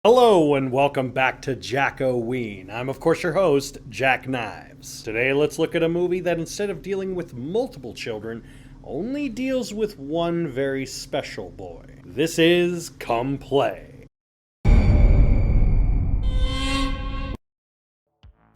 Hello and welcome back to Jack-O-Ween. I'm of course your host, Jack Knives. Today let's look at a movie that instead of dealing with multiple children, only deals with one very special boy. This is Come Play.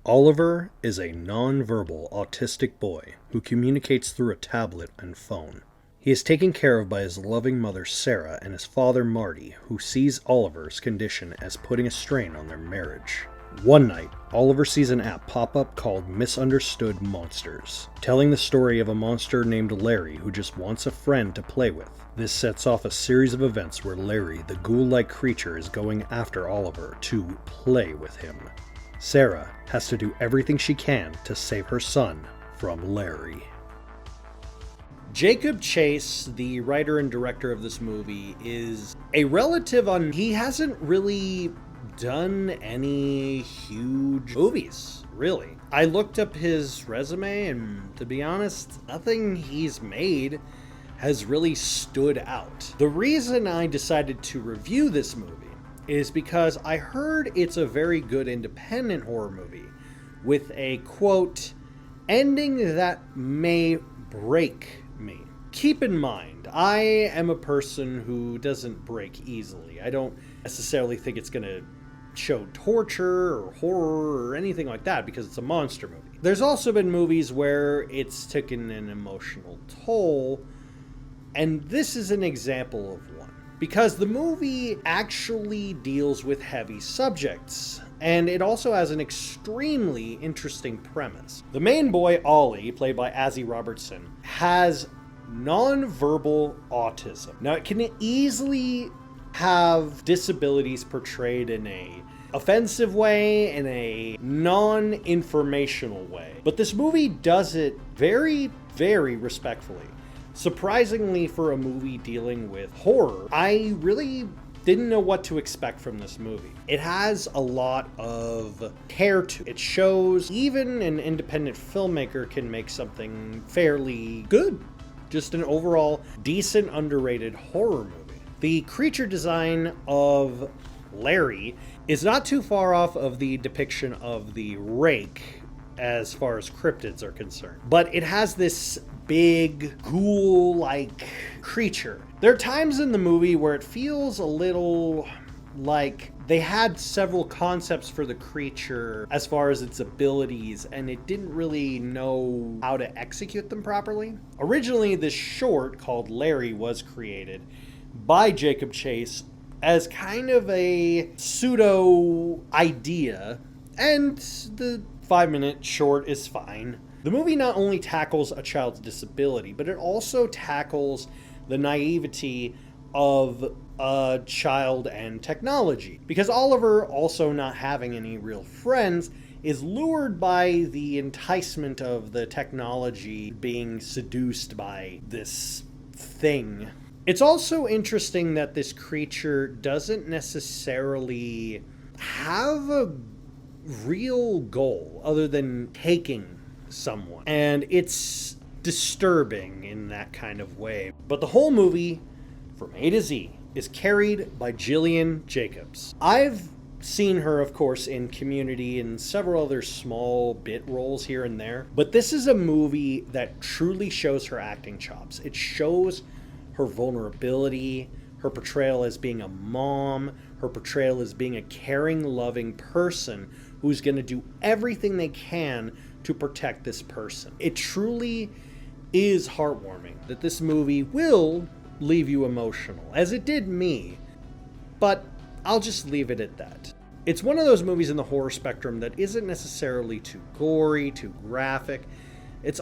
Oliver is a non-verbal autistic boy who communicates through a tablet and phone. He is taken care of by his loving mother Sarah and his father Marty, who sees Oliver's condition as putting a strain on their marriage. One night, Oliver sees an app pop up called Misunderstood Monsters, telling the story of a monster named Larry who just wants a friend to play with. This sets off a series of events where Larry, the ghoul-like creature, is going after Oliver to play with him. Sarah has to do everything she can to save her son from Larry. Jacob Chase, the writer and director of this movie, is a relative on... He hasn't really done any huge movies, really. I looked up his resume, and to be honest, nothing he's made has really stood out. The reason I decided to review this movie is because I heard it's a very good independent horror movie with a, quote, ending that may break me. Keep in mind, I am a person who doesn't break easily. I don't necessarily think it's going to show torture or horror or anything like that because it's a monster movie. There's also been movies where it's taken an emotional toll, and this is an example of one. Because the movie actually deals with heavy subjects, and it also has an extremely interesting premise. The main boy, Ollie, played by Azzy Robertson, has non-verbal autism. Now, it can easily have disabilities portrayed in a offensive way, in a non-informational way. But this movie does it very, very respectfully. Surprisingly, for a movie dealing with horror, I really didn't know what to expect from this movie. It has a lot of care to it. It shows even an independent filmmaker can make something fairly good. Just an overall decent, underrated horror movie. The creature design of Larry is not too far off of the depiction of the Rake as far as cryptids are concerned. But it has this big ghoul-like creature. There are times in the movie where it feels a little like they had several concepts for the creature as far as its abilities, and it didn't really know how to execute them properly. Originally, this short called Larry was created by Jacob Chase as kind of a pseudo idea, and the 5-minute short is fine. The movie not only tackles a child's disability, but it also tackles the naivety of a child and technology. Because Oliver, also not having any real friends, is lured by the enticement of the technology, being seduced by this thing. It's also interesting that this creature doesn't necessarily have a real goal other than taking someone. And it's disturbing in that kind of way. But the whole movie, from A to Z, is carried by Gillian Jacobs. I've seen her, of course, in Community and several other small bit roles here and there. But this is a movie that truly shows her acting chops. It shows her vulnerability, her portrayal as being a mom, her portrayal as being a caring, loving person who's going to do everything they can to protect this person. It truly is heartwarming that this movie will leave you emotional, as it did me, but I'll just leave it at that. It's one of those movies in the horror spectrum that isn't necessarily too gory, too graphic. It's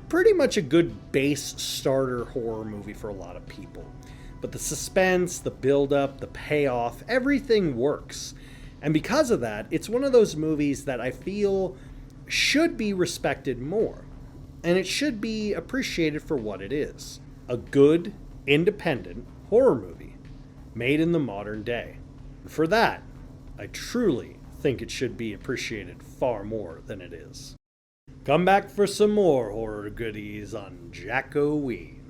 pretty much a good base starter horror movie for a lot of people. But the suspense, the build-up, the payoff, everything works. And because of that, it's one of those movies that I feel should be respected more. And it should be appreciated for what it is. A good, independent horror movie made in the modern day. For that, I truly think it should be appreciated far more than it is. Come back for some more horror goodies on Jack-O-Ween.